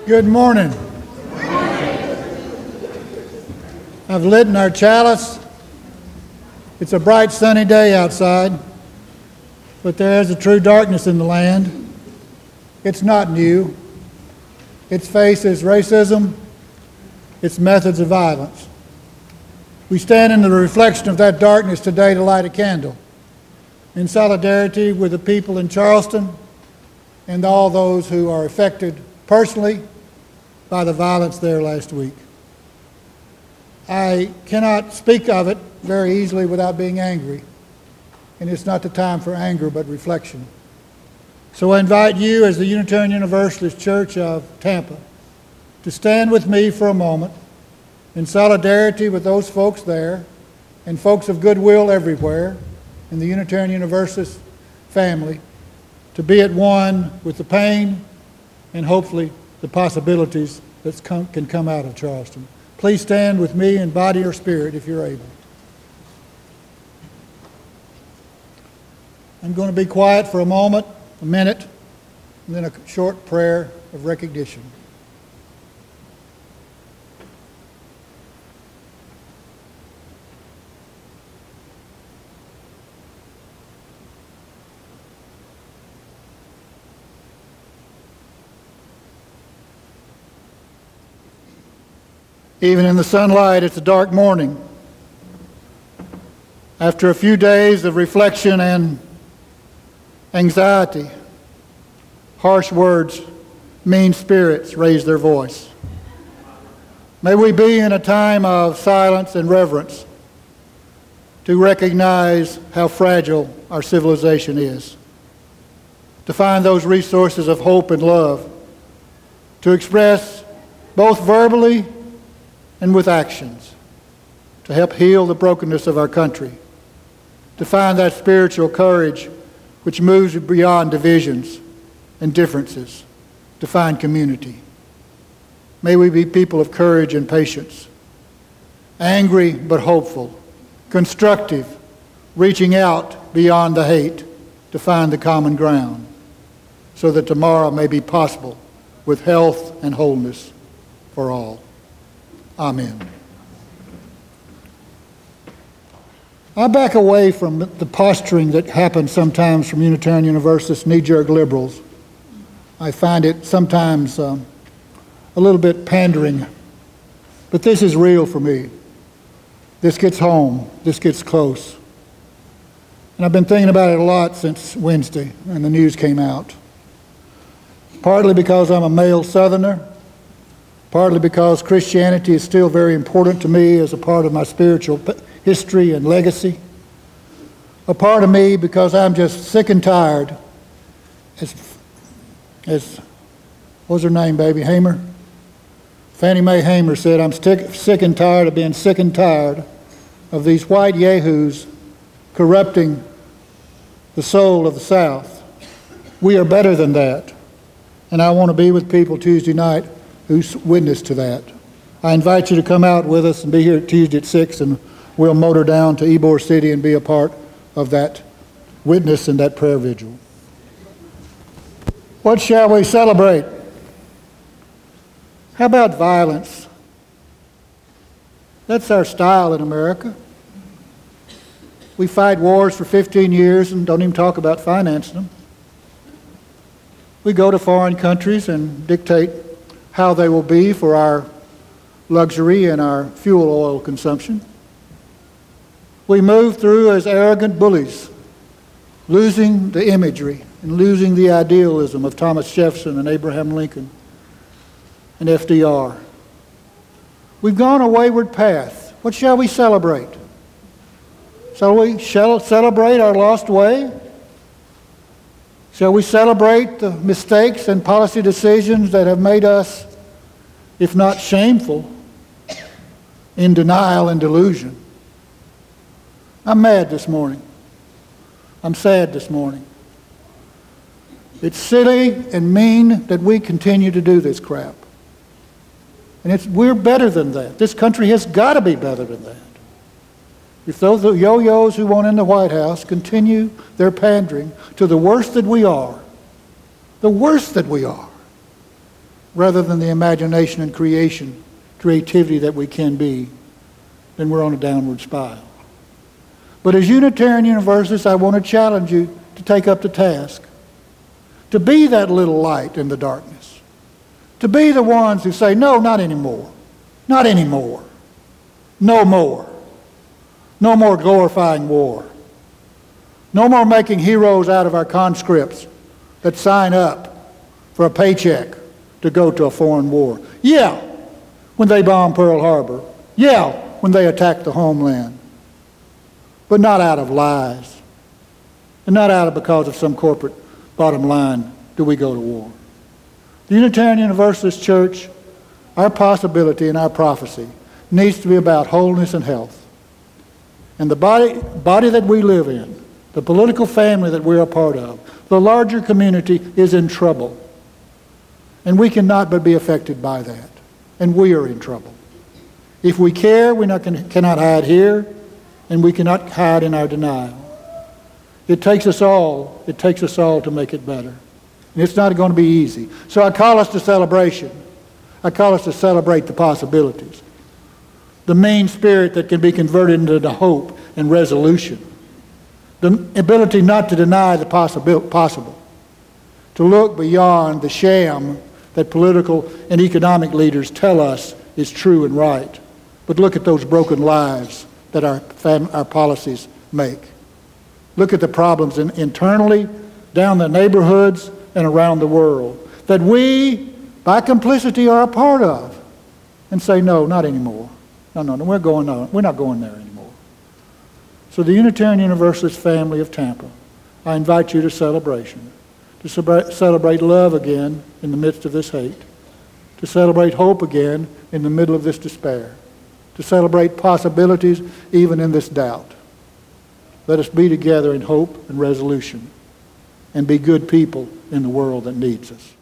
Good morning. I've lit in our chalice. It's a bright sunny day outside, but there is a true darkness in the land. It's not new. Its face is racism, its methods of violence. We stand in the reflection of that darkness today to light a candle in solidarity with the people in Charleston and all those who are affected personally by the violence there last week. I cannot speak of it very easily without being angry, and it's not the time for anger but reflection. So I invite you as the Unitarian Universalist Church of Tampa to stand with me for a moment in solidarity with those folks there and folks of goodwill everywhere in the Unitarian Universalist family, to be at one with the pain and hopefully the possibilities that can come out of Charleston. Please stand with me in body or spirit if you're able. I'm going to be quiet for a moment, a minute, and then a short prayer of recognition. Even in the sunlight, it's a dark morning. After a few days of reflection and anxiety, harsh words, mean spirits raise their voice. May we be in a time of silence and reverence to recognize how fragile our civilization is, to find those resources of hope and love, to express both verbally and with actions, to help heal the brokenness of our country, to find that spiritual courage which moves beyond divisions and differences, to find community. May we be people of courage and patience, angry but hopeful, constructive, reaching out beyond the hate to find the common ground, so that tomorrow may be possible with health and wholeness for all. Amen. I back away from the posturing that happens sometimes from Unitarian Universalists, knee-jerk liberals. I find it sometimes a little bit pandering, but this is real for me. This gets home. This gets close. And I've been thinking about it a lot since Wednesday and the news came out. Partly because I'm a male Southerner, partly because Christianity is still very important to me as a part of my spiritual history and legacy. A part of me because I'm just sick and tired, as what was her name, baby, Hamer? Fannie Mae Hamer said, I'm sick and tired of being sick and tired of these white yahoos corrupting the soul of the South. We are better than that. And I want to be with people Tuesday night who's witness to that. I invite you to come out with us and be here Tuesday at 6, and we'll motor down to Ybor City and be a part of that witness and that prayer vigil. What shall we celebrate? How about violence? That's our style in America. We fight wars for 15 years and don't even talk about financing them. We go to foreign countries and dictate how they will be for our luxury and our fuel oil consumption. We move through as arrogant bullies, losing the imagery and losing the idealism of Thomas Jefferson and Abraham Lincoln and FDR. We've gone a wayward path. What shall we celebrate? Shall we celebrate our lost way? Shall we celebrate the mistakes and policy decisions that have made us, if not shameful, in denial and delusion? I'm mad this morning. I'm sad this morning. It's silly and mean that we continue to do this crap. And we're better than that. This country has got to be better than that. If those yo-yos who want in the White House continue their pandering to the worst that we are, rather than the imagination and creativity that we can be, then we're on a downward spiral. But as Unitarian Universalists, I want to challenge you to take up the task, to be that little light in the darkness, to be the ones who say, no, not anymore, not anymore, no more. No more glorifying war. No more making heroes out of our conscripts that sign up for a paycheck to go to a foreign war. Yeah, when they bombed Pearl Harbor. Yeah, when they attacked the homeland. But not out of lies. And not out of because of some corporate bottom line do we go to war. The Unitarian Universalist Church, our possibility and our prophecy needs to be about wholeness and health. And the body that we live in, the political family that we're a part of, the larger community is in trouble. And we cannot but be affected by that. And we are in trouble. If we care, we cannot hide here, and we cannot hide in our denial. It takes us all to make it better. And it's not going to be easy. So I call us to celebration. I call us to celebrate the possibilities. The mean spirit that can be converted into the hope and resolution. The ability not to deny the possible. To look beyond the sham that political and economic leaders tell us is true and right. But look at those broken lives that our policies make. Look at the problems internally, down the neighborhoods, and around the world that we, by complicity, are a part of. And say, no, not anymore. No, we're not going there anymore. So the Unitarian Universalist family of Tampa, I invite you to celebration, to celebrate love again in the midst of this hate, to celebrate hope again in the middle of this despair, to celebrate possibilities even in this doubt. Let us be together in hope and resolution and be good people in the world that needs us.